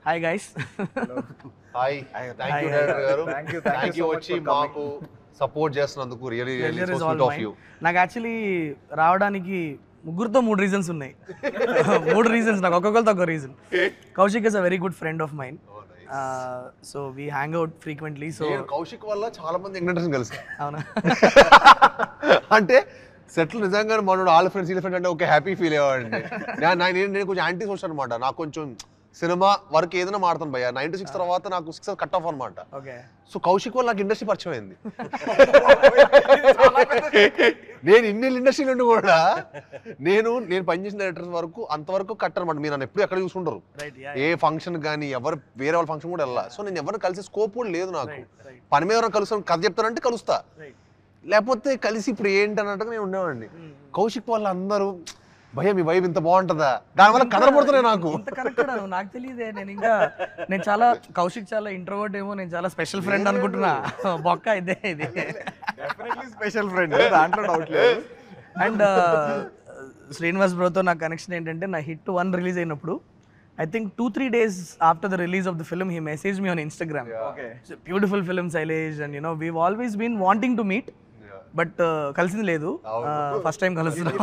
Hi guys. Hi, thank you director గారు. Thank you వచ్చి మాకు సపోర్ట్ చేస్తున్నందుకు. Really so sweet of you. నాకు యాక్చువల్లీ రావడానికి ముగ్గురుతో 3 రీజన్స్ ఉన్నాయి. 3 రీజన్స్ నాకు, ఒక్కొక్కరితో ఒక reason. Kaushik is a very good friend of mine. So we hang out frequently. So Kaushik వల్ల చాలా మంది యంగ్‌జనరేషన్ కలిసి. అవునా? అంటే సెటిల్ నిజంగా మనోడు ఆల్ ఫ్రెండ్స్ వీళ్ళ ఫ్రెండ్ అంటే ఒక హ్యాపీ ఫీల్ అయ్యేవాడిని. నేను కొంచెం యాంటీ సోషల్ అనమాట. నాకు కొంచెం సినిమా వరకు ఏదైనా మాడతాను భయ్య. 96 తర్వాత నాకు 6 కట్ ఆఫ్ అనమాట. సో కౌశిక్ వల్ల నాకు ఇండస్ట్రీ పరిచయం అయింది. నేను ఇన్ని ఇండస్ట్రీ నుండి కూడా నేను పనిచేసిన డైరెక్టర్స్ వరకు అంతవరకు కట్ అనమాట. మీరు నన్ను ఎప్పుడు ఎక్కడ చూసుకుంటారు, ఏ ఫంక్షన్ కానీ ఎవరు వేరే వాళ్ళ ఫంక్షన్ కూడా వెళ్ళా. సో నేను ఎవరిని కలిసే స్కోప్ కూడా లేదు నాకు. పని మీద ఎవరైనా కలుస్తాను, కథ చెప్తానంటే కలుస్తా, లేకపోతే కలిసి ఇప్పుడు ఏంటి అన్నట్టుగా నేను ఉండేవాడిని. కౌశిక్ వల్ల అందరూ భయ్య మీ వైబ్ ఇంత బాగుంటుందా, దానివల్ల కనబడుతున్నాయి నాకు. నాకు తెలియదే. నేను చాలా కౌశిక్ చాలా ఇంట్రోవర్ట్ ఏమో, నేను చాలా స్పెషల్ ఫ్రెండ్ అనుకుంటున్నా. బొక్క ఇదే ఇది స్పెషల్ ఫ్రెండ్, దాంట్లో డౌట్ లేదు. అండ్ శ్రీనివాస్ బ్రోతో నా కనెక్షన్ ఏంటంటే, నా హిట్ 1 రిలీజ్ అయినప్పుడు I think 2-3 days after the release of the film, he messaged me on Instagram. Okay. It's a beautiful film, Sailesh, and we've always been wanting to meet. But కలిసింది లేదు. First time కలుస్తున్నాం.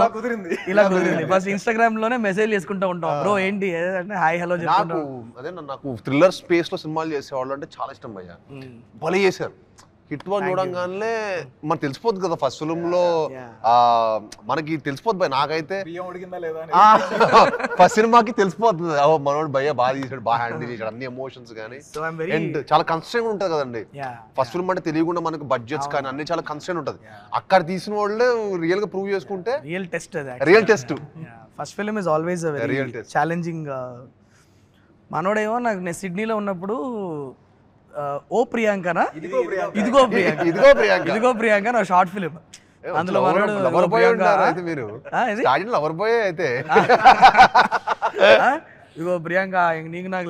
ఇలా కుదిరింది. First Instagram లోనే message చేసుకుంటూ ఉంటాం. Bro ఏంటి అంటే హాయ్ హలో చెప్పుకుంటాం. అదే నాకు థ్రిల్లర్ స్పేస్ లో సినిమాలు చేసేవాళ్ళు అంటే చాలా ఇష్టం భయ్య. భలే చేశారు. హిట్ 1 చూడంగానే మనకు తెలిసిపోద్ది కదా, ఫస్ట్ ఫిల్మ్ లో మనకి తెలిసిపోద్ది భయ్య. నాకైతే ఫస్ట్ సినిమాకి తెలిసిపోతుంది, మనోడు భయ్య బాగా తీసాడు, బాగా హ్యాండిల్ చేశాడు, అన్ని ఎమోషన్స్ కానీ. అండ్ చాలా కన్స్ట్రెంట్ ఉంటుంది కదండి ఫస్ట్ ఫిల్మ్ అంటే. తెలియకుండా మనకు బడ్జెట్స్ కానీ అన్ని చాలా కన్స్ట్రెంట్ ఉంటుంది. అక్కడ తీసిన వాళ్ళే రియల్ గా ప్రూవ్ చేసుకుంటే real test. First film is always a very challenging. మనోడేమో నాకు నేను సిడ్నీలో ఉన్నప్పుడు ఓ ప్రియాంకనా ఇదిగో ప్రియాంక నా షార్ట్ ఫిలిం. అందులో లవర్ బాయ్ ఉంటారు అయితే మీరు. స్టార్టింగ్ లవర్ బాయ్ అయితే ఇగో ప్రియాంక నీకు నాకు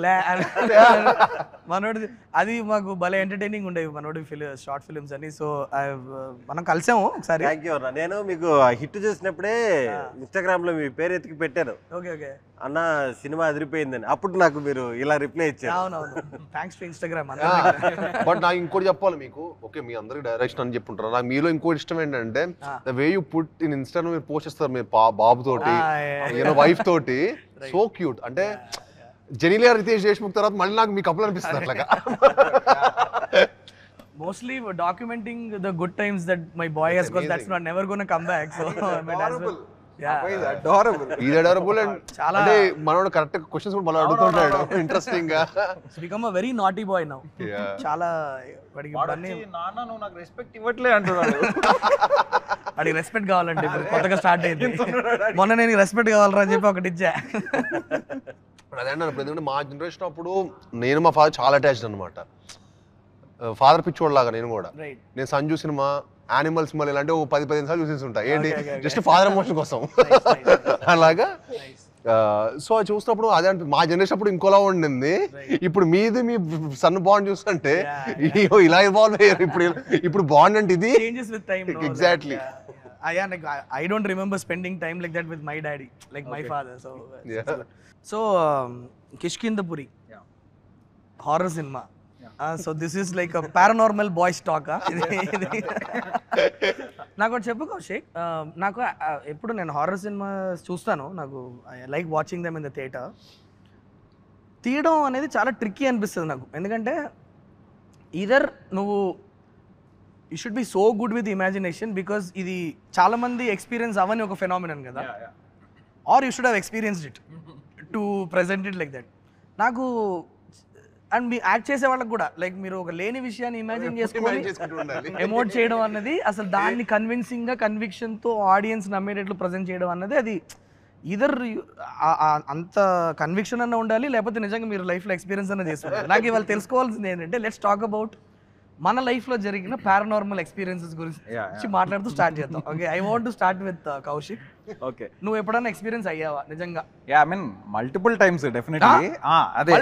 మనోడి అది మాకు భలే ఎంటర్టైనింగ్ ఉండేవి మనోడి షార్ట్ ఫిలిమ్స్ అని. సో మనం కలిసాము ఒకసారి. నేను మీకు హిట్ చేసినప్పుడే ఇన్స్టాగ్రామ్ లో మీ పేరు ఎత్తికి పెట్టాను. ఓకే ఓకే అన్న సినిమా అదిరిపోయిందని. అప్పుడు నాకు మీరు ఇలా రిప్లై ఇచ్చారు. అవునవును, థ్యాంక్స్ టు ఇన్స్టాగ్రామ్. బట్ నాకు ఇంకోటి చెప్పాలి మీకు. ఓకే మీ అందరికి డైరెక్షన్ అని చెప్పుంటారు, నాకు మీలో ఇంకోటి ఇష్టం ఏంటంటే the way you put in Instagram మీరు పోస్ట్ చేస్తారు మీరు బాబు తోటి, వైఫ్ తోటి. So cute. అంటే జెనిలియా రితేష్ దేశ్ముఖ్ తర్వాత మళ్ళీ నాకు మీ కప్పులు అనిపిస్తుంది అట్లాగా. Mostly documenting the good times that my boy has got. That's not never going to come back. So adorable and అంటే మనోడు కరెక్ట్ క్వశ్చన్స్ కూడా మళ్ళీ అడుగుతుంటాడు ఇంట్రెస్టింగ్ గా. He's become a very naughty boy now. చాలా వాడికి నాన్న నువ్వు నాకు రెస్పెక్ట్ ఇవ్వట్లే అంటున్నాడు. వాడికి రెస్పెక్ట్ కావాలంటే ఇప్పుడు కొత్తగా స్టార్ట్ అయింది. మొన్న నేను రెస్పెక్ట్ కావాలరా అని చెప్పి ఒకటి ఇచ్చా. అదే అన్నప్పుడు ఎందుకంటే మా జనరేషన్ అప్పుడు నేను మా ఫాదర్ చాలా అటాచ్డ్ అనమాట. ఫాదర్ పిచ్చోడ్ లాగా నేను కూడా. నేను సంజు సినిమా, యానిమల్ సినిమాలు ఇలాంటి 10-15 సార్లు చూసేసి ఉంటా. ఏంటి జస్ట్ ఫాదర్ ఎమోషన్ కోసం అలాగా. సో అది చూసినప్పుడు అదే అంటే మా జనరేషన్ అప్పుడు ఇంకోలా ఉండింది. ఇప్పుడు మీది మీ సన్ బాండ్ చూస్తుంటే ఇలా ఇవాల్వ్ అయ్యారు. ఇప్పుడు బాండ్ అంటే ఇది exactly. I don't remember spending time like that with my daddy, like my father. So Kishkindapuri, horror cinema. So this is like a paranormal boys talk. నాకు ఒకటి చెప్పు కౌశిక్, నాకు ఎప్పుడు నేను హారర్ సినిమా చూస్తాను, నాకు I like watching them in the theatre. తీయడం అనేది చాలా ట్రిక్కీ అనిపిస్తుంది నాకు. ఎందుకంటే ఈదర్ నువ్వు you should be so good with imagination, because ఇది చాలా మంది ఎక్స్పీరియన్స్ అవని ఒక ఫెనామినన్ కదా, or you should have experienced it to present it like that. నాకు అండ్ మీ యాక్ట్ చేసే వాళ్ళకి కూడా లైక్ మీరు ఒక లేని విషయాన్ని ఇమాజిన్ చేసుకొని ఎమోట్ చేయడం అన్నది, అసలు దాన్ని కన్విన్సింగ్గా కన్విక్షన్తో ఆడియన్స్ నమ్మేటట్లు ప్రజెంట్ చేయడం అన్నది, అది ఇదర్ అంత కన్విక్షన్ అన్న ఉండాలి, లేకపోతే నిజంగా మీరు లైఫ్లో ఎక్స్పీరియన్స్ అన్న చేస్తున్నారు. నాకు ఇవాళ తెలుసుకోవాల్సింది ఏంటంటే, లెట్స్ టాక్ అబౌట్ మన లైఫ్లో జరిగిన పారానార్మల్ ఎక్స్పీరియన్సెస్ గురించి మాట్లాడుతూ స్టార్ట్ చేద్దాం. Okay, I want to start with Kaushik. Okay, నువ్వు ఎప్పుడైనా ఎక్స్పీరియన్స్ అయ్యావా నిజంగా? I mean multiple times definitely. అదే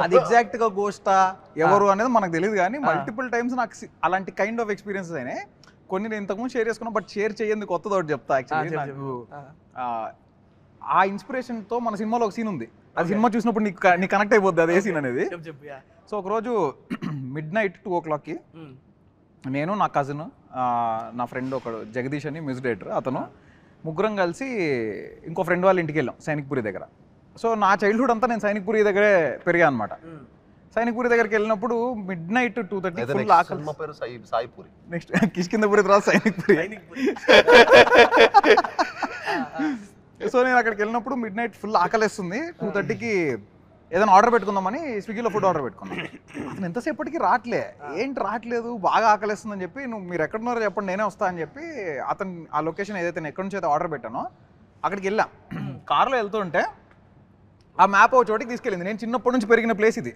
అది ఎగ్జాక్ట్ గా గోస్టా ఎవరు అనేది మనకు తెలియదు, కానీ మల్టిపుల్ టైమ్స్ నాకు అలాంటి కైండ్ ఆఫ్ ఎక్స్పీరియన్సెస్ అయినాయి. కొన్ని నేను ఇంతకుముందు షేర్ చేసుకున్నా, బట్ షేర్ చేయండి కొత్తది ఒకటి చెప్తా. యాక్చువల్లీ నాకు ఆ ఇన్స్పిరేషన్తో మన సినిమాలో ఒక సీన్ ఉంది. అది సినిమా చూసినప్పుడు నీకు కనెక్ట్ అయిపోద్ది అదే సీన్ అనేది. సో ఒకరోజు midnight 2 o'clockకి నేను, నా కజిన్, నా ఫ్రెండ్ ఒకడు జగదీష్ అని మ్యూజిక్ డైరెక్టర్, అతను ముగ్గురం కలిసి ఇంకో ఫ్రెండ్ వాళ్ళ ఇంటికి వెళ్ళాం సైనిక్పురి దగ్గర. సో నా చైల్డ్హుడ్ అంతా నేను సైనిక్పురి దగ్గరే పెరిగా అనమాట. సైనిక్పురి దగ్గరికి వెళ్ళినప్పుడు midnight 2:30 ఫుల్ ఆకలి. సాయిపూరి నెక్స్ట్ కిష్కిందపురి తర్వాత సైనిక్పురి. సో నేను అక్కడికి వెళ్ళినప్పుడు midnight ఫుల్ ఆకలిస్తుంది. 2:30కి ఏదైనా ఆర్డర్ పెట్టుకుందామని స్విగ్గీలో ఫుడ్ ఆర్డర్ పెట్టుకున్నాను. అతను ఎంతసేపటికి ఏంటి రావట్లేదు, బాగా ఆకలిస్తుందని చెప్పి, మీరు ఎక్కడున్నారో చెప్పండి నేనే వస్తా అని చెప్పి అతను ఆ లొకేషన్ ఏదైతే నేను ఎక్కడి నుంచి అయితే ఆర్డర్ పెట్టానో అక్కడికి వెళ్ళాం. కార్లో వెళ్తుంటే ఆ మ్యాప్ ఒక చోటికి తీసుకెళ్ళింది. నేను చిన్నప్పటి నుంచి పెరిగిన ప్లేస్ ఇది,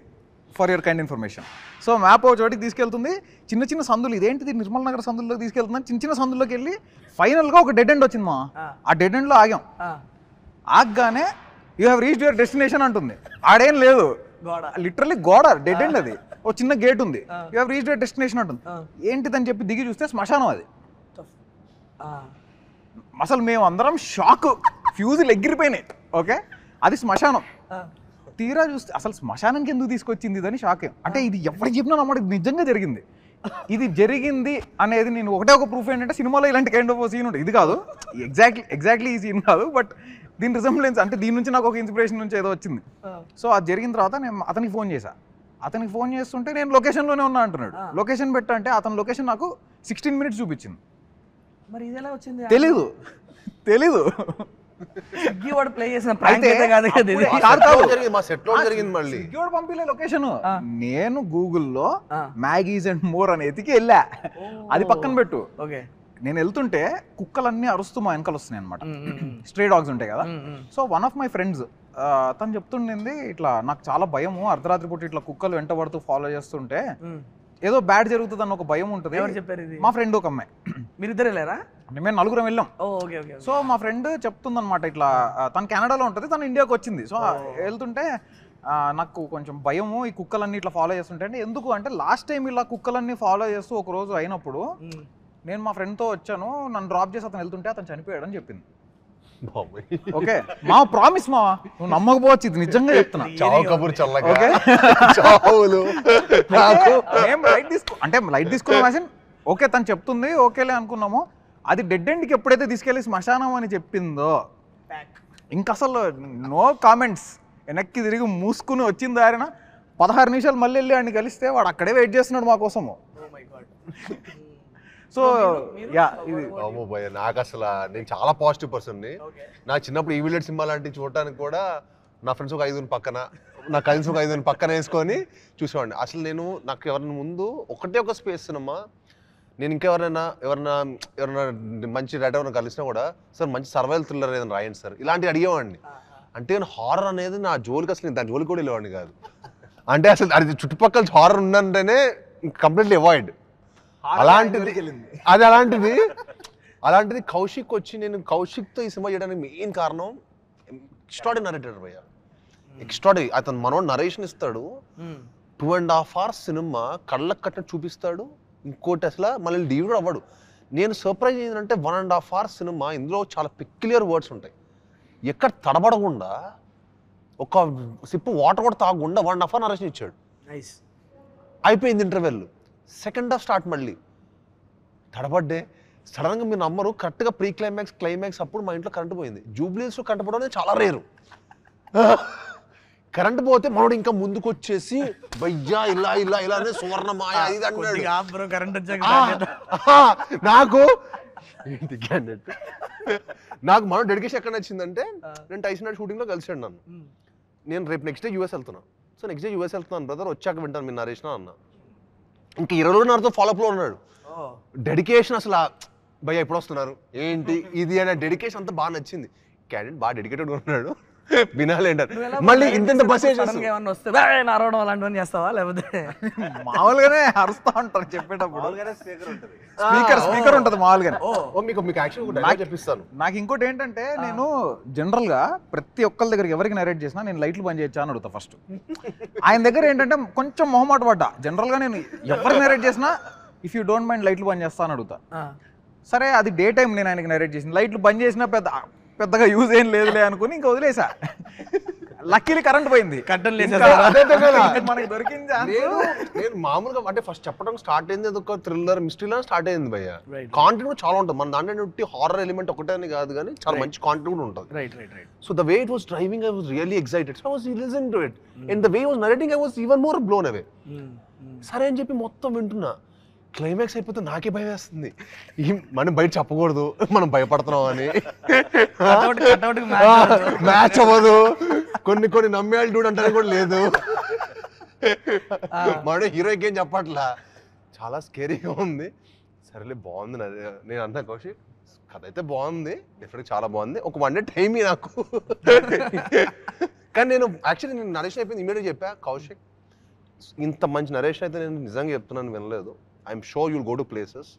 for your kind information. So map ఒక చోటికి తీసుకెళ్తుంది, చిన్న చిన్న సందులు, ఇదేంటిది నిర్మల్ నగర్ సందుల్లోకి తీసుకెళ్తున్నాను. చిన్న చిన్న సందుల్లోకి వెళ్ళి ఫైనల్గా ఒక డెడ్ ఎండ్ వచ్చింది. ఆ డెడ్ ఎండ్లో ఆగాం. ఆగగానే you have reached your destination అంటుంది. ఆడేం లేదు, లిటరల్లీ గోడ, డెడ్ ఎండ్ అది, ఒక చిన్న గేట్ ఉంది. You have reached your destination అంటుంది. ఏంటిదని చెప్పి దిగి చూస్తే శ్మశానం అది. అసలు మేము అందరం షాక్, ఫ్యూజులు ఎగిరిపోయినాయి. ఓకే, అది శ్మశానం. తీరా చూస్తే అసలు శ్మశానానికి ఎందుకు తీసుకొచ్చింది ఇదని షాక్. అంటే ఇది ఎవరికి చెప్పినా నమ్మడం, ఇది నిజంగా జరిగింది. ఇది జరిగింది అనేది నేను ఒకటే ఒక ప్రూఫ్ ఏంటంటే సినిమాలో ఇలాంటి కైండ్ ఆఫ్ సీన్ ఉంటుంది. ఇది కాదు ఎగ్జాక్ట్లీ ఈ సీన్ కాదు, బట్ దీని రిజంబ్లెన్స్ అంటే దీని నుంచి నాకు ఒక ఇన్స్పిరేషన్ నుంచి ఏదో వచ్చింది. సో అది జరిగిన తర్వాత నేను అతనికి ఫోన్ చేశా. అతనికి ఫోన్ చేస్తుంటే నేను లొకేషన్లోనే ఉన్నా అంటున్నాడు. లొకేషన్ పెట్టంటే అతని లొకేషన్ నాకు 16 minutes చూపించింది. మరి ఇది ఎలా వచ్చింది? తెలీదు స్విగ్గీ వాడు ప్లే చేసిన ప్రాంక్ అయితే కాదు కదా ఇది. మా సెట్ లో జరిగింది. మళ్ళీ స్విగ్గీ వాడు పంపిలే లొకేషన్. నేను గూగుల్లో మ్యాగీస్ అండ్ మోర్ అని ఎతికి వెళ్ళా. అది పక్కన పెట్టు. ఓకే, నేను వెళ్తుంటే కుక్కలన్నీ అరుస్తూ మా వెనకాల వస్తున్నాయి అనమాట. స్ట్రే డాగ్స్ ఉంటాయి కదా. So one of my friends తను చెప్తుండింది, ఇట్లా నాకు చాలా భయము, అర్ధరాత్రి పూట ఇట్లా కుక్కలు వెంట పడుతూ ఫాలో చేస్తుంటే ఏదో బ్యాడ్ జరుగుతుంది అన్న ఒక భయం ఉంటుంది. ఎవరు చెప్పారు ఇది? మా ఫ్రెండ్ ఒక అమ్మాయి. మీరిద్దరు వెళ్ళారా? మేము 4 వెళ్ళాం. Okay okay. సో మా ఫ్రెండ్ చెప్తుందన్నమాట, ఇట్లా తను కెనడాలో ఉంటుంది, తను ఇండియాకి వచ్చింది. సో వెళ్తుంటే నాకు కొంచెం భయము, ఈ కుక్కలన్నీ ఇట్లా ఫాలో చేస్తుంటే. అంటే ఎందుకు అంటే లాస్ట్ టైం ఇలా కుక్కలన్నీ ఫాలో చేస్తూ ఒక రోజు అయినప్పుడు నేను మా ఫ్రెండ్తో వచ్చాను, నన్ను డ్రాప్ చేసి అతను వెళ్తుంటే అతను చనిపోయాడు అని చెప్పింది. ఓకే, మా ప్రామిస్ మా, నువ్వు నమ్మకపోవచ్చు, ఇది నిజంగా చెప్తున్నా. చావు కబుర్ చల్లగా. ఓకే, మేము లైట్ తీసుకున్నాం. ఓకే తను చెప్తుంది, ఓకేలే అనుకున్నాము. అది డెడ్ ఎండ్కి ఎప్పుడైతే తీసుకెళ్ళి శ్మశానం అని చెప్పిందో ఇంకా అసలు నో కామెంట్స్. వెనక్కి తిరిగి మూసుకుని వచ్చిన దారిన 16 నిమిషాలు మళ్ళీ వెళ్ళి వాడిని కలిస్తే వాడు అక్కడే వెయిట్ చేస్తున్నాడు మా కోసము. సో యా, ఇది నాకు అసలు నేను చాలా పాజిటివ్ పర్సన్ని. నా చిన్నప్పుడు ఈ విలేజ్ సినిమా లాంటివి చూడటానికి కూడా నా ఫ్రెండ్స్ ఒక 5 పక్కన, నా కజిన్స్ ఒక 5 పక్కన వేసుకొని చూసేవాడిని. అసలు నాకు ఎవరైనా ముందు ఒకటే ఒక స్పేస్ సినిమా, నేను ఇంకెవరైనా మంచి రైటర్ ఎవరైనా కలిసినా కూడా, సార్ మంచి సర్వైవల్ థ్రిల్లర్ ఏదైనా రాయండి సార్, ఇలాంటివి అడిగేవాడిని. అంటే నేను హారర్ అనేది నా జోలికి అసలు దాని జోలికి కూడా వెళ్ళేవాడిని కాదు. అంటే అసలు అది చుట్టుపక్కల హారర్ ఉందంటేనే కంప్లీట్లీ అవాయిడ్. అలాంటిది కౌశిక్ వచ్చి, నేను కౌశిక్తో ఈ సినిమా చేయడానికి మెయిన్ కారణం ఎక్స్ట్రాడరీ నరేటర్ భయ్య. ఎక్స్ట్రాడరీ. అతను మనోడు నరేషన్ ఇస్తాడు, 2.5 hours సినిమా కళ్ళకు కట్టినట్టు చూపిస్తాడు. ఇంకోటి అసలు మళ్ళీ డీవ్ కూడా అవ్వడు. నేను సర్ప్రైజ్ ఏంటంటే 1.5 hours సినిమా, ఇందులో చాలా పెక్యులియర్ వర్డ్స్ ఉంటాయి. ఎక్కడ తడబడకుండా, ఒక సిప్పు వాటర్ కూడా తాగకుండా 1.5 hours నరేషన్ ఇచ్చాడు. అయిపోయింది ఇంటర్వెల్. Second half start. మళ్ళీ తడబడ్డే సడన్గా మీరు నమ్మరు, కరెక్ట్గా ప్రీ క్లైమాక్స్ అప్పుడు మా ఇంట్లో కరెంట్ పోయింది. జూబ్లీస్లో కరెంట్ పోవడం అనేది చాలా రేరు. కరెంట్ పోతే మనోడు ఇంకా ముందుకు వచ్చేసి భయ్యా ఇలా ఇలా ఇలా అనే సువర్ణమాయ ఇది అన్నాడు. నాకు మనోడు డెడికేషన్ ఎక్కడ నచ్చిందంటే, నేను టైసన్ షూటింగ్లో కలిసాడు నన్ను. నేను రేపు నెక్స్ట్ డే యూఎస్ వెళ్తున్నాను. సో నెక్స్ట్ డే యూఎస్ వెళ్తున్నాను బ్రదర్, వచ్చాక వింటాను మీరు నరేషన్ అన్న. ఇంకా 20 రోజులు నాతో ఫాలోఅప్లో ఉన్నాడు. డెడికేషన్ అసలు భయ్య ఎప్పుడు వస్తున్నారు ఏంటి ఇది అనే డెడికేషన్ అంతా బాగా నచ్చింది. క్యాండిడేట్ బాగా డెడికేటెడ్గా ఉన్నాడు. వినాలేంటారు. మళ్ళీ ఇంత బస్ అలాంటివన్నీ చేస్తావా? లేకపోతే మామూలుగానే అరుస్తా ఉంటారు చెప్పేటప్పుడు. స్పీకర్ ఉంటుంది మామూలుగానే. చెప్పిస్తాను. నాకు ఇంకోటి ఏంటంటే, నేను జనరల్ గా ప్రతి ఒక్కరి దగ్గర ఎవరికి నరేట్ చేసినా నేను లైట్లు బంద్ చేయొచ్చా అని అడుగుతా ఫస్ట్. ఆయన దగ్గర ఏంటంటే కొంచెం మొహమాట పడ్డా. జనరల్ గా నేను ఎవరికి నరేట్ చేసినా ఇఫ్ యూ డోంట్ మైండ్ లైట్లు బంద్ చేస్తా అని అడుగుతా. సరే అది డే టైం నేను ఆయనకి నరేట్ చేసిన, లైట్లు బంద్ చేసినా పెద్దగా యూజ్ ఏం లేదులే అనుకుని ఇంకా వదిలేసా. లక్కీలీ కరెంట్ పోయింది. కట్టం లేదు మనకి దొరికింది ఛాన్స్. నేను మామూలుగా అంటే ఫస్ట్ చెప్పడం స్టార్ట్ అయింది ఒక థ్రిల్లర్ మిస్టరీలా స్టార్ట్ అయింది భయ్య. Right. కాంటెంట్ కూడా చాలా ఉంటుంది మన దాంట్లో, హారర్ ఎలిమెంట్ ఒకటే అని కాదు కానీ చాలా మంచి కాంటెంట్ కూడా ఉంటుంది. Right right right. So the way it was driving, I was really excited. So I was listening to it. And the way it was narrating, I was even more blown away. సరే అని చెప్పి మొత్తం వింటున్నా. Climax అయిపోతే నాకే భయం వేస్తుంది. మనం బయట చెప్పకూడదు, మనం భయపడుతున్నాం అని. మ్యాచ్ అవ్వదు, కొన్ని నమ్మేయాలి డూడ్ అంటే కూడా లేదు. మన హీరోకి ఏం చెప్పట్లా, చాలా స్కేరీగా ఉంది. సరేలే బాగుంది. నేను అన్నా కౌశిక్ కథ అయితే బాగుంది, డెఫినెట్గా చాలా బాగుంది, ఒక 1 day టైం నాకు. కానీ నేను యాక్చువల్లీ నేను నరేషన్ అయిపోయింది ఇమీడియట్గా చెప్పా, కౌశిక్ ఇంత మంచి నరేషన్ అయితే నేను నిజంగా చెప్తున్నాను వినలేదు. I'm sure you'll go to places,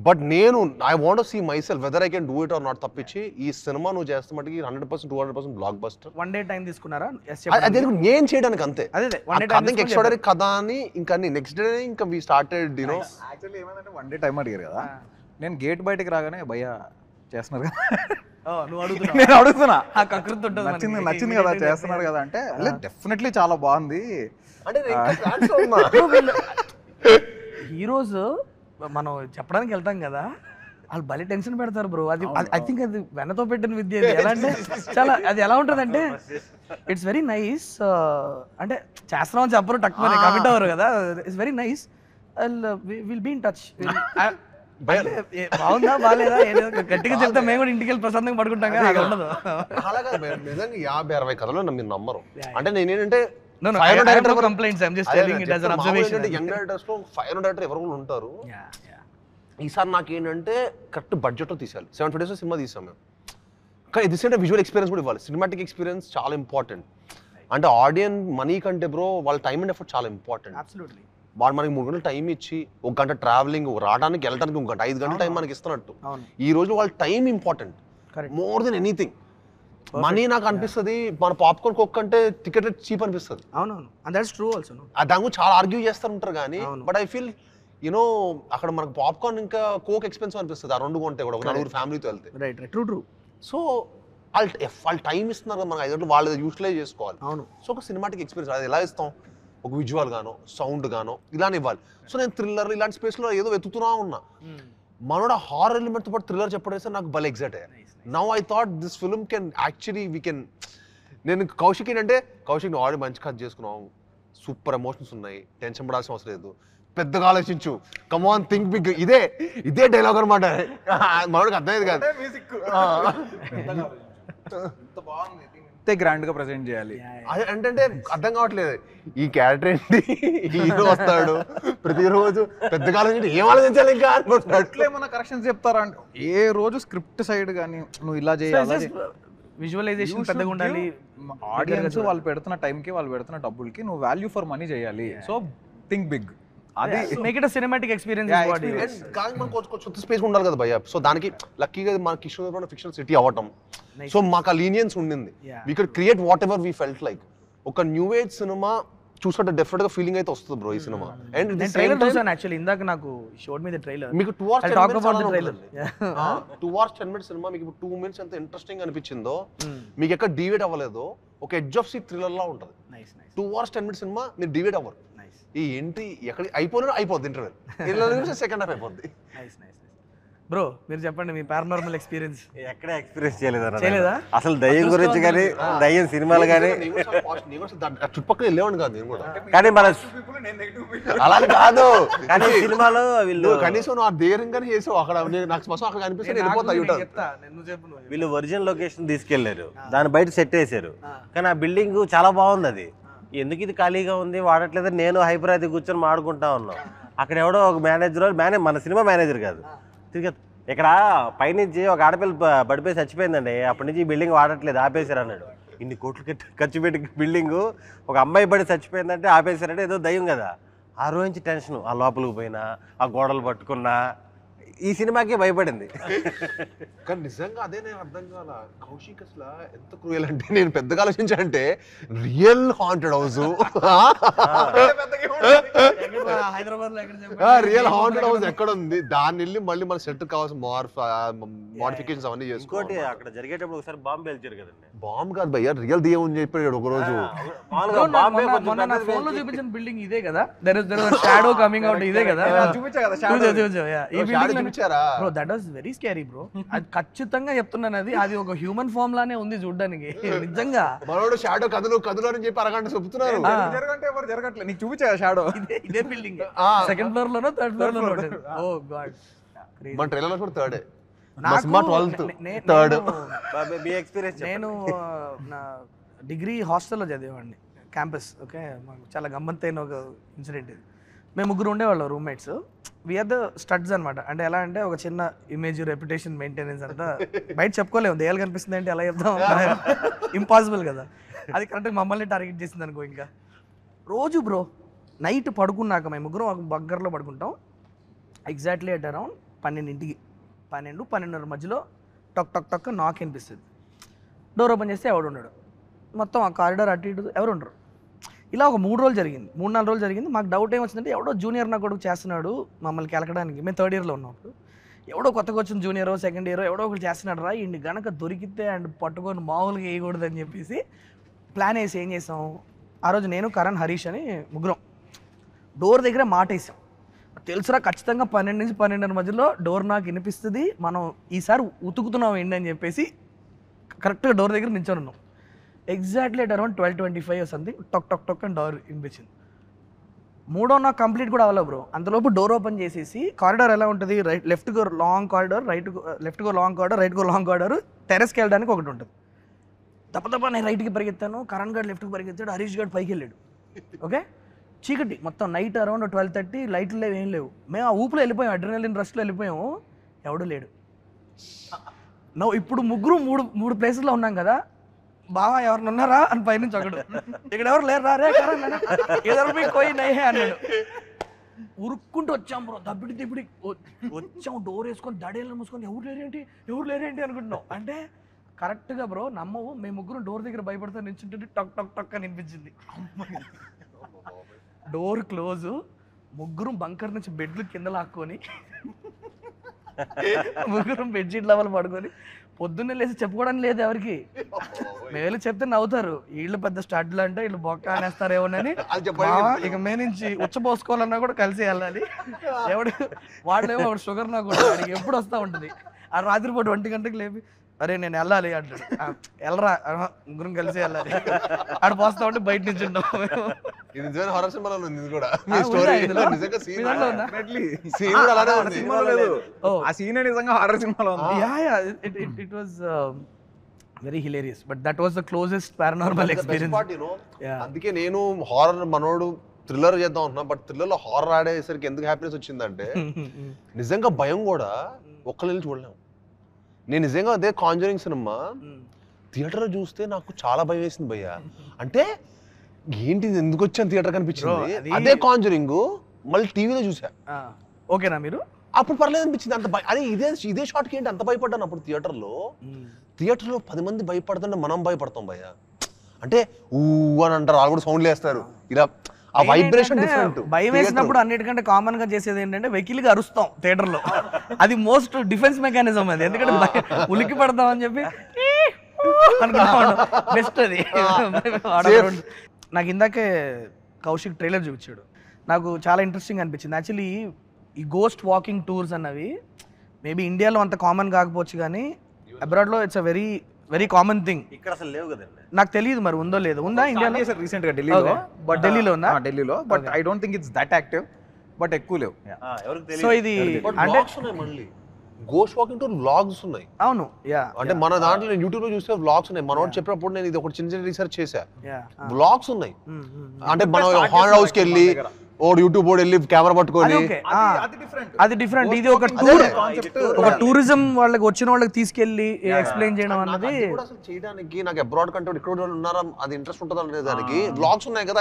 but నేను I want to see myself whether I can do it or not తప్పించి ఈ సినిమా నువ్వు చేస్తే మటుకి 100% 200% బ్లాక్ బస్టర్. 1 day టైం తీసుకున్నారా? అదే నేను చేయడానికి అంతే. అదే ఎక్స్ట్రాడరీ కథ అని ఇంకా నెక్స్ట్ డే ఇంకా వి స్టార్టెడ్ యూనో. యాక్చువల్లీ ఏమైందంటే 1 day టైం అడిగారు కదా, నేను గేట్ బయటకి రాగానే భయ్యా చేస్తున్నారు కదా, నువ్వు అడుగుతున్నా, నేను అడుగుతున్నా నచ్చింది నచ్చింది కదా చేస్తున్నారు కదా అంటే డెఫినెట్లీ చాలా బాగుంది అంటే హీరోస్ మనం చెప్పడానికి వెళ్తాం కదా, వాళ్ళు భలే టెన్షన్ పెడతారు బ్రో. అది ఐ థింక్ అది వెనతో పెట్టిన విద్య. ఎలా అంటే చాలా అది ఎలా ఉంటుంది అంటే ఇట్స్ వెరీ నైస్. అంటే చేస్తున్నామని చెప్పరు, టక్కుమని కమిట్ అవ్వరు కదా. It's very nice. Will be in touch. బాగుందా బాగాలేదా గట్టిగా చెప్తే మేము కూడా ఇంటికి వెళ్ళి ప్రశాంతంగా పడుకుంటాం కదా, అది ఉండదు. అలాగా నిజంగా 50-60 కథలు మీరు నమ్మరు. అంటే నేనేంటంటే complaints I'm just telling it as an observation. Young directors లో 500 డైరెక్టర్ ఎవరు ఉంటారు. ఈసారి నాకేంటంటే కరెక్ట్ బడ్జెట్ లో తీసాలి. 750 days సినిమా తీసాం మేము. కానీ ఇది సేమ్ విజువల్ ఎక్స్పీరియన్స్ కూడా ఇవ్వాలి. సినిమాటిక్ ఎక్స్పీరియన్స్ చాలా ఇంపార్టెంట్. అంటే ఆడియన్స్ మనీ కంటే బ్రో వాళ్ళ టైం అండ్ ఎఫర్ట్ చాలా ఇంపార్టెంట్. అబ్సల్యూట్లీ. వాడు మనకి 3 గంటలు టైం ఇచ్చి 1 గంట ట్రావెలింగ్, రావడానికి వెళ్ళడానికి 1 గంట, 5 గంటల టైం మనకి ఇస్తున్నట్టు ఈ రోజు వాళ్ళ time important more than anything. Money నాకు అనిపిస్తుంది మన పాప్కార్న్ కోక్ కంటే టికెట్ చీప్ అనిపిస్తుంది. అవునవును, అండ్ దట్స్ ట్రూ ఆల్సో. దాని గురించి చాలా ఆర్గ్యూ చేస్తారు ఉంటారు కానీ బట్ ఐ ఫీల్ యూనో అక్కడ మనకు పాప్కార్న్ ఇంకా కోక్ ఎక్స్పెన్సివ్ అనిపిస్తుంది. ఆ 2 కొంటే కూడా ఒక 4 ఫ్యామిలీతో వెళ్తే. Right right, true true. So వాళ్ళు టైం ఇస్తున్నారు కదా మనకు, 5 గంటలు వాళ్ళు యూటిలైజ్ చేసుకోవాలి. అవును. సో ఒక సినిమాటిక్ ఎక్స్పీరియన్స్ అది ఎలా ఇస్తాం, ఒక విజువల్ గానో సౌండ్ గానో ఇలానే ఇవ్వాలి. సో నేను థ్రిల్లర్ ఇలాంటి స్పేస్లో ఏదో వెతుకుతున్నా ఉన్నా. మనోడ హారర్ ఎలిమెంట్తో పాటు థ్రిల్లర్ చెప్పడేస్తే నాకు భలే ఎగ్జైట్ అయ్యా. Now I thought this film can actually we can. నేను కౌశిక్ ఏంటంటే కౌశిక్ ఆల్రెడీ మంచి కథ చేసుకున్నావు, సూపర్ ఎమోషన్స్ ఉన్నాయి, టెన్షన్ పడాల్సిన అవసరం లేదు, పెద్దగా ఆలోచించు, కమ్ ఆన్ థింక్ బిగ్. ఇదే డైలాగ్ అనమాట. మనోడికి అర్థమయ్యేది కాదు. అంతే గ్రాండ్ గా ప్రెజెంట్ చేయాలి అంటే అర్థం కావట్లేదు. ఈ క్యారెక్టర్ ఏంటి, హీరో వస్తాడు ప్రతిరోజు పెద్దగా ఆలోచించి ఏం ఆలోచించాలి ఇంకా అట్లా ఏమన్నా కరెక్షన్స్ చెప్తారా అంటే ఏ రోజు స్క్రిప్ట్ సైడ్ కానీ నువ్వు ఇలా చేయాలి, విజువలైజేషన్ పెద్దగా ఉండాలి. ఆడియన్స్ వాళ్ళు పెడుతున్న టైంకి వాళ్ళు పెడుతున్న డబ్బులకి నువ్వు వాల్యూ ఫర్ మనీ చేయాలి. So think big. అది మేక్ ఇట్ సినిమాటిక్ ఎక్స్పీరియన్స్. కానీ మనకు కొంచెం స్పేస్ ఉండాలి కదా భయ్య. సో దానికి లక్కీగా మన కిషోర్ ఫిక్షనల్ సిటీ అవ్వటం, సో మాకు ఆ లీనియన్స్ ఉండింది. We could create what ever we felt like. ఒక న్యూ ఏజ్ సినిమా చూసినట్టు డెఫినెట్ గా ఫీలింగ్ అయితే వస్తుంది బ్రో ఈ సినిమా. అండ్ ట్రైలర్ చూసాను యాక్చువల్లీ, ఇందాక నాకు షోడ్ మీద ట్రైలర్. మీకు 2 hours 10 minutes సినిమా మీకు 2 minutes ఎంత ఇంట్రెస్టింగ్ అనిపించిందో, మీకు ఎక్కడ డివేట్ అవ్వలేదో, ఒక ఎడ్జ్ ఆఫ్ సీట్ థ్రిల్లర్ లా ఉంటుంది. 2 hours 10 minutes సినిమా మీరు డివేట్ అవ్వరు. ఈ ఏంటి ఎక్కడ అయిపోద్ది ఇంటర్వెల్, సెకండ్ హాఫ్ అయిపోద్ది. బ్రో మీరు చెప్పండి మీ పారానార్మల్ ఎక్స్పీరియన్స్. ఎక్కడ ఎక్స్పీరియన్స్ చేయలేదా అసలు దయ్యం గురించి కానీ, దయ్యం సినిమాలు కానీ? చుట్టుపక్కల వెళ్ళేవాడు కాదు నేను కూడా, కానీ మన అలా కాదు. కానీ సినిమాలో వీళ్ళు కనీసం నువ్వు ఆ ధైర్యంగానే చేసావు. అక్కడ నాకు స్పష్టం అక్కడ కనిపిస్తే వెళ్ళిపోతాయి. వీళ్ళు ఒరిజినల్ లొకేషన్ తీసుకెళ్లారు, దాని బయట సెట్ వేసారు. కానీ ఆ బిల్డింగ్ చాలా బాగుంది. అది ఎందుకు ఇది ఖాళీగా ఉంది వాడట్లేదు, నేను హైపరాది కూర్చొని మాడుకుంటా ఉన్నాం. అక్కడ ఎవడో ఒక మేనేజర్ మన సినిమా మేనేజర్ కాదు, ఇక్కడ పైనుంచి ఒక ఆడపిల్ల పడిపోయి చచ్చిపోయిందండి, అప్పటి నుంచి ఈ బిల్డింగ్ వాడట్లేదు ఆపేశారు అన్నాడు. ఇన్ని కోట్లు ఖర్చు పెట్టి బిల్డింగ్ ఒక అమ్మాయి పడి చచ్చిపోయిందంటే ఆపేశారంటే ఏదో దయ్యం కదా. ఆ రోజు నుంచి టెన్షన్, ఆ లోపలికి పోయినా ఆ గోడలు పట్టుకున్నా ఈ సినిమాకి భయపడింది. కానీ నిజంగా అదే నేను అర్థం కాల కౌశిక్ అసలు ఎంత క్రూయల్ అంటే, నేను పెద్దగా ఆలోచించానంటే రియల్ హాంటెడ్ హౌస్ హైదరాబాద్ లో రియల్ హాంటెడ్ హౌస్ ఎక్కడ ఉంది, దాన్ని వెళ్ళి మళ్ళీ మన సెట్ కావాల్సిన మోడిఫికేషన్స్ అవన్నీ ఇంకోటి చేసుకోవాలి. అక్కడ జరిగేటప్పుడు ఒకసారి బాంబు పేల్చారు కదండి. బాంబ్ కాదు భయ్యా, రియల్ దెయ్యం అని చెప్పాడు ఒక రోజు. మామూలుగా బాంబే కొంచెం మొన్న నా పెద్దది ఫోన్ లో పేల్చి- చూపించిన బిల్డింగ్ ఇదే కదా, there is shadow coming out ఇదే కదా. చూపించా కదా చూసా, shadow. చూసా, yeah. ఈ Shadow బిల్డింగ్ చూపించారా? Bro that was very scary bro. అది ఖచ్చితంగా చెప్తున్నాను, అది ఒక హ్యూమన్ ఫామ్ లానే ఉంది చూడడానికి నిజంగా. మనోడు షాడో కదులు అని చెప్పి అరగంట చెప్తున్నారు. జరగంటే ఎవరు జరగట్లేదు, నీకు చూపించా షాడో. ఇదే బిల్డింగ్ సెకండ్ ఫ్లోర్ లోనో థర్డ్ ఫ్లోర్ లోనో ఉంటుంది. ఓ గాడ్, మన ట్రైలర్ కూడా థర్డ్, నాకు సినిమా 12th నే- థర్డ్. నేను- మీ ఎక్స్పీరియన్స్ నేను నా డిగ్రీ హాస్టల్లో చదివేవాడిని, క్యాంపస్. ఓకే, మాకు చాలా గమ్మత్తైన ఒక ఇన్సిడెంట్ ఇది. మేము ముగ్గురు ఉండేవాళ్ళం రూమ్మేట్స్. వీఆర్ ద స్టడ్స్ అనమాట. అంటే ఎలా అంటే ఒక చిన్న ఇమేజ్, రెప్యుటేషన్ మెయింటెనెన్స్ అంతా బయట చెప్పుకోలేము. దయ్యాలు కనిపిస్తుంది అంటే ఎలా చెప్తాం, ఇంపాసిబుల్ కదా. అది కరెక్ట్గా మమ్మల్ని టార్గెట్ చేసింది అనుకో. ఇంకా రోజు బ్రో నైట్ పడుకున్నాక మేము ముగ్గురం ఒక బగ్గర్లో పడుకుంటాం. ఎగ్జాక్ట్లీ అట్ అరౌండ్ 12కి 12-12:30 మధ్యలో టక్ టక్ టక్ నాక్ అనిపిస్తుంది. డోర్ ఓపెన్ చేస్తే ఎవడు ఉన్నాడు, మొత్తం ఆ కారిడార్ అటు ఇటు ఎవరు ఉండరు. ఇలా ఒక 3 రోజులు జరిగింది, 3-4 రోజులు జరిగింది. మాకు డౌట్ ఏమొచ్చిందంటే ఎవడో జూనియర్ నా కొడుకు చేస్తున్నాడు మమ్మల్ని కెలకడానికి. మేము 3rd ఇయర్లో ఉన్నప్పుడు ఎవడో కొత్తగా వచ్చిన జూనియరో సెకండ్ ఇయరో ఎవడో ఒకటి చేస్తున్నాడు రా, ఇండి గనక దొరికితే అండ్ పట్టుకొని మామూలుగా వేయకూడదు అని చెప్పేసి ప్లాన్ వేసి ఏం చేసాం, ఆ రోజు నేను, కరణ్, హరీష్ అని ముగ్గురం డోర్ దగ్గర మాట వేసాం. తెలుసురా ఖచ్చితంగా 12 నుంచి 12:30 మధ్యలో డోర్ నాకు వినిపిస్తుంది, మనం ఈసారి ఉతుకుతున్నాం ఏంటి అని చెప్పేసి కరెక్ట్గా డోర్ దగ్గర నిల్చొని ఉన్నాం. ఎగ్జాక్ట్లీ అట్ అరౌండ్ 12:25 సంథింగ్ టక్ టక్ టక్ అని డోర్ వినిపించింది. 3వ నాకు కంప్లీట్ కూడా అవ్వలేదు బ్రో. అంతలోపు డోర్ ఓపెన్ చేసేసి, కారిడార్ ఎలా ఉంటుంది, left go long corridor, left go long corridor, right go long corridor, టెరెస్కి వెళ్ళడానికి ఒకటి ఉంటుంది. తప్ప నేను రైట్కి పరిగెత్తాను, కరణ్ గారు లెఫ్ట్కి పరిగెత్తాడు, హరీష్ గారు పైకి వెళ్ళాడు. ఓకే, చీకటి మొత్తం, నైట్ అరౌండ్ 12:30, లైట్లు లేవు, ఏం లేవు. మేము ఆ ఊపులో వెళ్ళిపోయాం, అడ్రినలిన్ రష్లో వెళ్ళిపోయాము. ఎవడు లేడు. ఇప్పుడు ముగ్గురు మూడు ప్లేసెస్లో ఉన్నాం కదా, బావా ఎవరిని ఉన్నారా అని పైనుంచి ఒకడు, ఇక్కడ ఎవరు లేరు రా రే ఎదరు మీ కోయి నయ్యే అన్నాడు. ఉరుక్కుంటూ వచ్చాం బ్రో, దబ్బిడి వచ్చాం, డోర్ వేసుకొని దడేళ్ళు మూసుకొని ఎవరు లేరేంటి అనుకుంటున్నాం. అంటే కరెక్ట్గా బ్రో నమ్మవు, మేము ముగ్గురు డోర్ దగ్గర భయపడుతూ నిల్చుంటే టక్ టక్ టక్ అని అనిపించింది. డోర్ క్లోజ్, ముగ్గురం బంకర్ నుంచి బెడ్లు కింద లాక్కొని ముగ్గురం బెడ్షీట్ లెవెల్ పడుకొని పొద్దున్నే లేచి చెప్పుకోవడానికి లేదు ఎవరికి. మేము వెళ్ళి చెప్తే నవ్వుతారు, వీళ్ళు పెద్ద స్టడ్లు అంటే వీళ్ళు బొక్క అనేస్తారేమోనని. ఇక మే నుంచి ఉచ్చపోసుకోవాలన్నా కూడా కలిసి వెళ్ళాలి. వాడేమో షుగర్ నా కూడా వాడికి ఎప్పుడు వస్తూ ఉంటుంది. ఆ రాత్రిపూట 1 గంటకి లేపి అరే నేను వెళ్ళాలి అంటాడు. వెళ్ళరా, ముగ్గురం కలిసి వెళ్ళాలి. ఆడ పోస్తా ఉంటే బయట నుంచి ఉంటాం. ఇది నిజమైన హారర్ సినిమాలో ఉంది, ఇది కూడా ఉందా మీ స్టోరీ ఇందులో? నిజంగా సీన్ మీ దాంట్లో ఉందా? సీన్ కూడా అలానే ఉంది. సినిమాలో లేదు, Oh. ఆ సీన్ నిజంగా హారర్ సినిమాలో ఉంది. It was very hilarious, but that was the closest paranormal experience. Yeah. అందుకే నేను హారర్ మనోడు థ్రిల్లర్ చేద్దాం అంటున్నా, బట్ థ్రిల్లర్ లో హారర్ ఆడేసరికి ఎందుకు హ్యాపీనెస్ వచ్చిందంటే నిజంగా భయం కూడా ఒక్కళ్ళు చూడలేము. నేను నిజంగా అదే కాంజరింగ్ సినిమా థియేటర్లో చూస్తే నాకు చాలా భయం వేసింది భయ్య. అంటే ఏంటి ఎందుకు వచ్చాను థియేటర్ కనిపించింది. అదే కాంజరింగ్ మళ్ళీ టీవీలో చూసా. ఓకేనా మీరు? అప్పుడు పర్లేదు అనిపించింది. అంత అదే ఇదే షాట్కి ఏంటి అంత భయపడ్డాను అప్పుడు థియేటర్లో. 10 మంది భయపడుతుంటే మనం భయపడతాం భయ్య. అంటే ఊ అని అంటారు, వాళ్ళు కూడా సౌండ్లు వేస్తారు. ఇలా ఆ వైబ్రేషన్ డిఫరెంట్. భయం వేసినప్పుడు అన్నిటికంటే కామన్ గా చేసేది ఏంటంటే వెకిలిగా అరుస్తాం థియేటర్ లో. అది మోస్ట్ డిఫెన్స్ మెకానిజం అది. ఎందుకంటే ఉలిక్కి పడతాం అని చెప్పి బెస్ట్ అది. నాకు ఇందాకే కౌశిక్ ట్రైలర్ చూపించాడు, నాకు చాలా ఇంట్రెస్టింగ్ అనిపించింది. యాక్చువల్లీ ఈ గోస్ట్ వాకింగ్ టూర్స్ అన్నవి మేబీ ఇండియాలో అంత కామన్ కాకపోవచ్చు, కానీ అబ్రాడ్లో it's a very very common thing. ఇక్కడ అసలు లేవు కదండి. నాకు తెలియదు మరి ఉందో లేదో. ఉందా ఇండియాలో? రీసెంట్ గా ఢిల్లీలో, బట్ ఢిల్లీలో ఉందా? ఢిల్లీలో, but I don't think it's that active, but ఎక్కువ లేవు. ఎవరికి సో తెలియదు. ఇది అంటే మళ్ళీ గోస్ట్ వాకింగ్ టూర్ వ్లాగ్స్ ఉన్నాయి. అవును, యా. అంటే మన దాంట్లో నేను యూట్యూబ్ లో చూస్తే వ్లాగ్స్ ఉన్నాయి. మనోడు చెప్పినప్పుడు నేను ఇది ఒక చిన్న రీసెర్చ్ చేశా, యా. వ్లాగ్స్ ఉన్నాయి. అంటే మనం హారర్ హౌస్ కి వెళ్ళి యూట్యూబ్ బోర్డు వెళ్ళి కెమెరా పట్టుకొని అది డిఫరెంట్. ఇది ఒక టూర్, ఒక టూరిజం వాళ్ళకి వచ్చిన వాళ్ళకి తీసుకెళ్లి ఎక్స్ప్లెయిన్ చేయడం అన్నది చేయడానికి నాకు అబ్రాడ్ కంటే ఇక్కడ ఉన్నారా అది ఇంట్రెస్ట్ ఉంటుంది అనే దానికి వ్లాగ్స్ ఉన్నాయి కదా.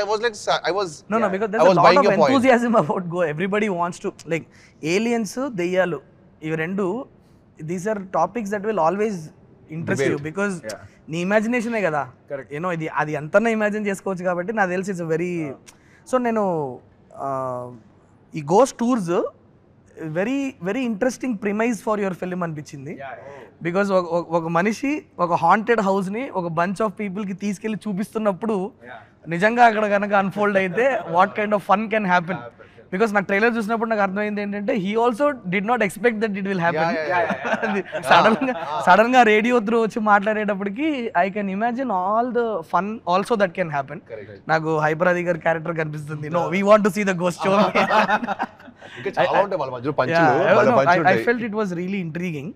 no because there's a lot of enthusiasm about go. Everybody wants to like aliens, దెయ్యాలు, ఇవి రెండు, these are topics that will always interest you because నీ ఇమాజినేషనే కదా, యూనో ఇది అది అంతన్నా ఇమాజిన్ చేసుకోవచ్చు. కాబట్టి నాకు తెలిసి ఇట్స్ వెరీ. సో నేను ఈ ghost tours very very interesting premise for your film అనిపించింది. బికాజ్ ఒక మనిషి ఒక హాంటెడ్ హౌస్ని ఒక బంచ్ ఆఫ్ పీపుల్కి తీసుకెళ్ళి చూపిస్తున్నప్పుడు నిజంగా అక్కడ కనుక అన్ఫోల్డ్ అయితే what kind of fun can happen. Because నాకు ట్రైలర్ చూసినప్పుడు నాకు అర్థమైంది ఏంటంటే he also did not expect that it will happen. Sudden గా రేడియో త్రూ వచ్చి మాట్లాడేటప్పటికి I can imagine all the fun also that can happen. నాకు హైపరాది గారి క్యారెక్టర్ కనిపిస్తుంది. No we want to see the ghost show. I felt it was really intriguing.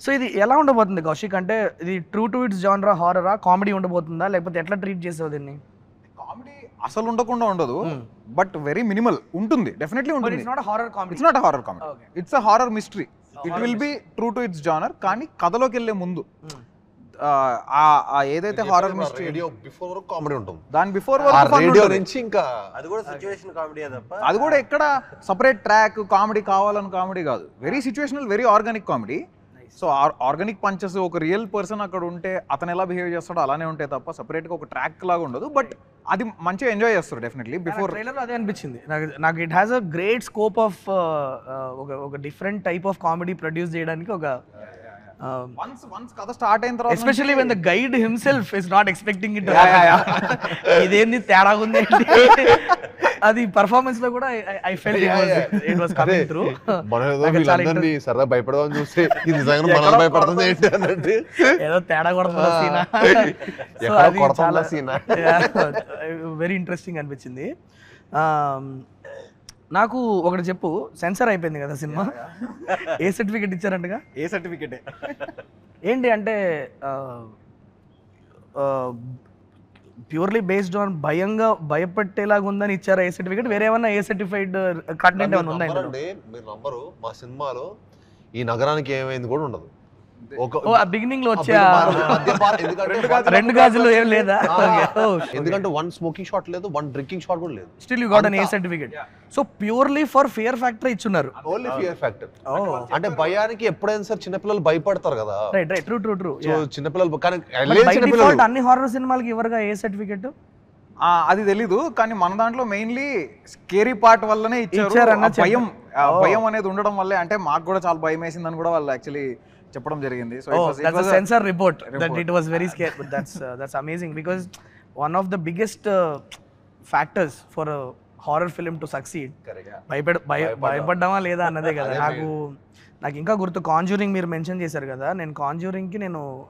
So ఇది ఎలా ఉండబోతుంది కౌశిక్? అంటే ఇది ట్రూ టు ఇట్స్ జానరా, హారరా, కామెడీ ఉండబోతుందా, లేకపోతే ఎట్లా ట్రీట్ చేసావు దీన్ని? కామెడీ అసలు ఉండకుండా ఉండదు, బట్ వెరీ మినిమల్ ఉంటుంది, డెఫినెట్లీ ఉంటుంది. It's not horror comedy. It's not horror comedy, it's a horror mystery. It will be true to it's genre. కానీ కథలోకి వెళ్ళే ముందు ఏదైతే హారర్ మిస్టరీ రేడియో బిఫోర్ వరకు కామెడీ ఉంటుంది, దాని బిఫోర్ రేడియో నుంచి ఇంకా అది కూడా సిచువేషన్ కామెడీ తప్ప అది కూడా ఎక్కడ సపరేట్ ట్రాక్ కామెడీ కావాలని కామెడీ కాదు. Very situational, very organic comedy. So organic punches, ఒక రియల్ పర్సన్ అక్కడ ఉంటే అతను ఎలా బిహేవ్ చేస్తాడో అలానే ఉంటాయి తప్ప సపరేట్గా ఒక ట్రాక్ లాగా ఉండదు. బట్ అది మంచిగా ఎంజాయ్ చేస్తారు డెఫినెట్లీ. బిఫోర్ ట్రైలర్లో అదే అనిపించింది నాకు. It has a great scope of ఒక different type of comedy produce చేయడానికి. ఒక వన్స్ కథ స్టార్ట్ అయిన తర్వాత especially when the guide himself is not expecting it. ఇదేంది తేడా ఉంది అది పర్ఫార్మెన్స్ లో కూడా I felt it was coming through. వీళ్ళందరినీ సరదా భయపడదామని చూస్తే ఇది నిజంగా మనల్ని భయపడుతుంది ఏంటి అన్నట్టు ఏదో తేడా కొడుతున్న సీనా. సో అది చాలా వెరీ ఇంట్రెస్టింగ్ అనిపించింది. నాకు ఒకటి చెప్పు, సెన్సర్ అయిపోయింది కదా సినిమా, ఏ సర్టిఫికేట్ ఇచ్చారంటగా? ఏ సర్టిఫికేట్ ఏంటి అంటే ప్యూర్లీ బేస్డ్ ఆన్ భయపెట్టేలాగా ఉందని ఇచ్చారా ఏ సర్టిఫికేట్? వేరే ఏమన్నా ఏ సర్టిఫైడ్ కంటెంట్ ఏమైనా ఉందా? మీరు నంబరు మా సినిమాలో ఈ నగరానికి ఏమైంది కూడా ఉండదు. బిగినింగ్ లో వచ్చే రెండు గాజులు ఏం లేదా? ఎందుకంటే వన్ స్మోకింగ్ షాట్ లేదు, వన్ డ్రింకింగ్ షాట్ కూడా లేదు. Still you got N A certificate. So purely for fear factor ఇచ్చున్నారు. Only fear factor. అంటే భయానికి ఎప్పుడైనా సరే చిన్నపిల్లలు భయపడతారు కదా. Right right, true. సో చిన్నపిల్లలు కానీ అన్ని హారర్ సినిమాలకి ఎవరుగా ఏ సర్టిఫికేట్ అది తెలీదు. కానీ మన దాంట్లో మెయిన్లీ స్కేరీ పార్ట్ వల్లనే ఇచ్చారు. భయం అనేది ఉండడం వల్లే, అంటే మాకు కూడా చాలా భయం వేసిందని కూడా వాళ్ళు యాక్చువల్లీ చెప్పడం జరిగింది. So that's a sensor report that it was very scary, but that's amazing because one of the biggest factors for a horror film to succeed భయపడ్డామా లేదా అన్నదే కదా. నాకు ఇంకా గుర్తు కాంజూరింగ్ మీరు మెన్షన్ చేశారు కదా. నేను కాంజూరింగ్కి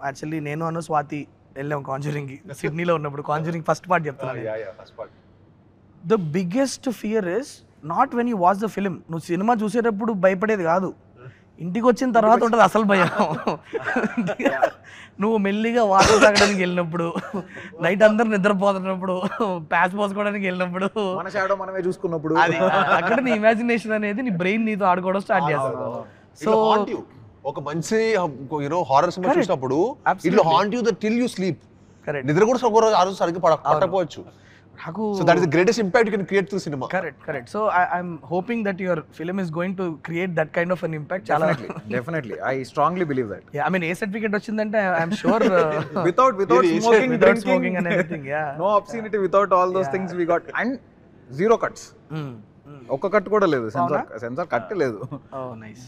యాక్చువల్లీ నేను అను స్వాతి వెళ్ళాం కాంజూరింగ్కి సిడ్నీలో ఉన్నప్పుడు. కాంజూరింగ్ ఫస్ట్ పార్ట్ చెప్తున్నాను. The biggest fear is not when you watch the film. నువ్వు సినిమా చూసేటప్పుడు భయపడేది కాదు, ఇంటికి వచ్చిన తర్వాత ఉంటుంది అసలు భయం. నువ్వు మెల్లిగా వాటర్ తాగడానికి వెళ్ళినప్పుడు, నైట్ అందరు నిద్రపోతున్నప్పుడు, ప్యాచ్ పోసుకోవడానికి వెళ్ళినప్పుడు, మన షాడో మనమే చూసుకున్నప్పుడు, అక్కడ నీ ఇమాజినేషన్ అనేది నీ బ్రెయిన్ నీతో ఆడుకోవడం స్టార్ట్ చేస్తుంది. సో ఒక మంచి హారర్ సినిమా చూసినప్పుడు it haunt you till you sleep. నిద్ర కూడా ఒక రోజు ఆ రోజు సరిగ్గా పట్టకపోవచ్చు. So that is the greatest impact you can create through cinema. Correct. So I'm hoping that your film is going to create that kind of an impact. Definitely. I strongly believe that. Yeah, I mean, a certificate vachindante I'm sure without smoking, drinking and everything, yeah. No obscenity, without all those things we got, and zero cuts. ఒక్క cut కూడా లేదు, censor cut లేదు.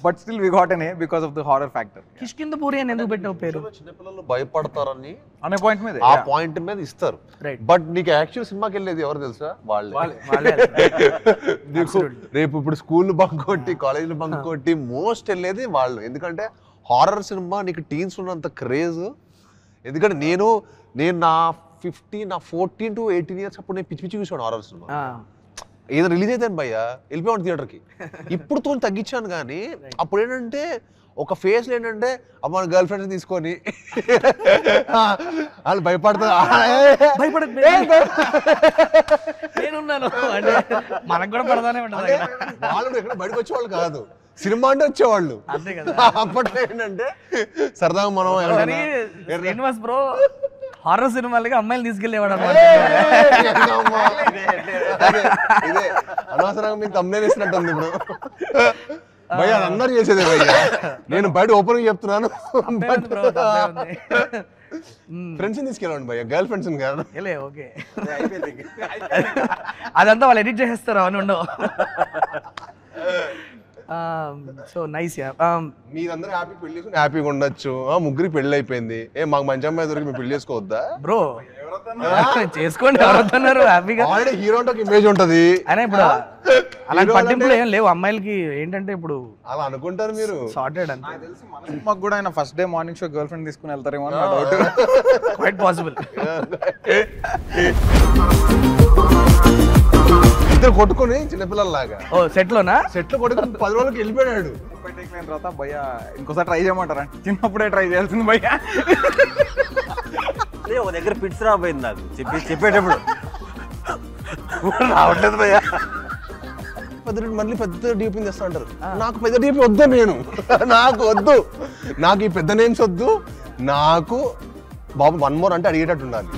But still we got N A because of the horror factor. Kishkindhapuri అని ఎందుకు పెట్టావు పేరు? చిన్నపిల్లలు భయపడతారని అనే పాయింట్ మీద, ఆ పాయింట్ మీద ఇస్తారు. బట్ నీకు యాక్చువల్ సినిమాకి వెళ్ళేది ఎవరు తెలుసా? వాళ్ళే. రేపు ఇప్పుడు స్కూల్ బంక్ కొట్టి, కాలేజీలు బంక్ కొట్టి మోస్ట్ వెళ్ళేది వాళ్ళు. ఎందుకంటే హారర్ సినిమా నీకు టీన్స్ ఉన్నంత క్రేజ్. ఎందుకంటే నేను నా 14 to 18 years అప్పుడు నేను పిచ్చి చూసాను హారర్ సినిమా. ఏదో రిలీజ్ అయితాను భయ్యా, వెళ్ళిపోయాను థియేటర్కి. ఇప్పుడు తో తగ్గించాను. కానీ అప్పుడు ఏంటంటే ఒక ఫేస్ లో ఏంటంటే అమ్మ గర్ల్ ఫ్రెండ్స్ తీసుకొని వాళ్ళు భయపడతారు. వాళ్ళు ఎక్కడ బయటకు వచ్చేవాళ్ళు కాదు, సినిమా అంటే వచ్చేవాళ్ళు. అప్పట్లో ఏంటంటే సరదాగా మనం శ్రీనివాస్ బ్రో హారర్ సినిమాలకి అమ్మాయిలు తీసుకెళ్ళేవాడు అనమాట. ఇదే అనవసరంగా మీకు తమ్మునే వేసినట్టుంది ఇప్పుడు. భయ్యా అందరూ చేసేదే భయ్యా, నేను బయట ఓపెన్ గా చెప్తున్నాను. ఫ్రెండ్స్ తీసుకెళ్ళండి భయ్య, గర్ల్ ఫ్రెండ్స్ కాదు. లే ఓకే, అదంతా వాళ్ళు ఎడిట్ చేసేస్తారు అవన్నీ ఉండవు. So nice yeah. మీరందరూ హ్యాపీ పెళ్లి చేసుకుని హ్యాపీగా ఉండొచ్చు. ముగ్గురికి పెళ్లి అయిపోయింది, మాకు మంచి అమ్మాయి దొరికి మేము పెళ్లి చేసుకోవద్దా బ్రో? చేసుకోండి, ఎవరొద్దన్నారు హ్యాపీగా. ఆల్రెడీ హీరో అంటే ఒక ఇమేజ్ ఉంటది. అయినా ఇప్పుడు అలాంటి పట్టింపులు ఏం లేవు అమ్మాయిలకి. ఏంటంటే ఇప్పుడు అలా అనుకుంటారు మీరు, సార్టెడ్ అంతే. మాకు కూడా ఆయన first day morning show girl friend తీసుకుని వెళ్తారేమో అని డౌట్. Quite possible. ఇద్దరు కొట్టుకొని చిన్నపిల్లలాగా సెట్ లోనా, సెట్లు కొట్టుకొని 10 రోజులకి వెళ్ళిపోయాడు. తర్వాత భయ్య ఇంకోసారి ట్రై చేయమంటారా? చిన్నప్పుడే ట్రై చేయాల్సింది భయ్య. ఒక దగ్గర పిట్స్ రాబోయింది నాకు చెప్పేటప్పుడు, రావట్లేదు భయ్య. మళ్ళీ పెద్ద డీపీ తెస్తా అంటారు. నాకు పెద్ద డీపీ వద్దు, నాకు వద్దు, నాకు ఈ పెద్ద నేమ్స్ వద్దు. నాకు బాబు 1 more అంటే అడిగేటట్టు ఉండాలి.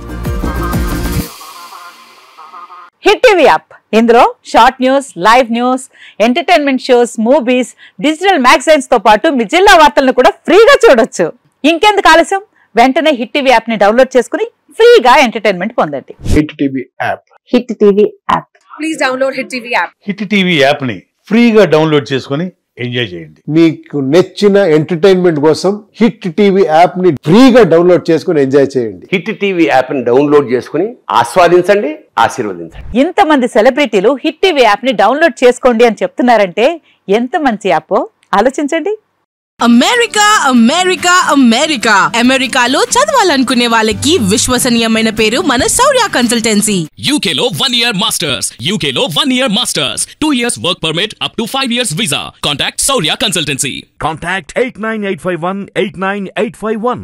హిట్ టీవీ యాప్, ఇందులో short news, live news, entertainment shows, movies, digital magazines తో పాటు మీ జిల్లా వార్తలను కూడా ఫ్రీగా చూడొచ్చు. ఇంకెందుకు ఆలస్యం, వెంటనే హిట్ టీవీ యాప్ ని డౌన్లోడ్ చేసుకుని ఫ్రీగా ఎంటర్టైన్మెంట్ పొందండి. Hit TV app, hit TV app, please download hit TV app. Hit TV app ని ఫ్రీగా డౌన్లోడ్ చేసుకుని ఎంజాయ్ చేయండి. మీకు నచ్చిన ఎంటర్టైన్మెంట్ కోసం హిట్ టీవీ యాప్ ని ఫ్రీగా డౌన్లోడ్ చేసుకుని ఎంజాయ్ చేయండి. హిట్ టీవీ యాప్ ని డౌన్లోడ్ చేసుకుని ఆస్వాదించండి, ఆశీర్వదించండి. ఇంతమంది సెలబ్రిటీలు హిట్ టీవీ యాప్ ని డౌన్లోడ్ చేసుకోండి అని చెప్తున్నారంటే ఎంత మంచి యాప్ ఆలోచించండి. అమెరికా అమెరికా అమెరికా అమెరికాలో చదవాలనుకునే వాళ్ళకి విశ్వసనీయమైన పేరు మన శౌర్య కన్సల్టెన్సీ. UK లో 1 year masters, UK లో 1 year masters, 2 years work permit up to 5 years visa. Contact Saurya Consultancy. Contact 89851 89851.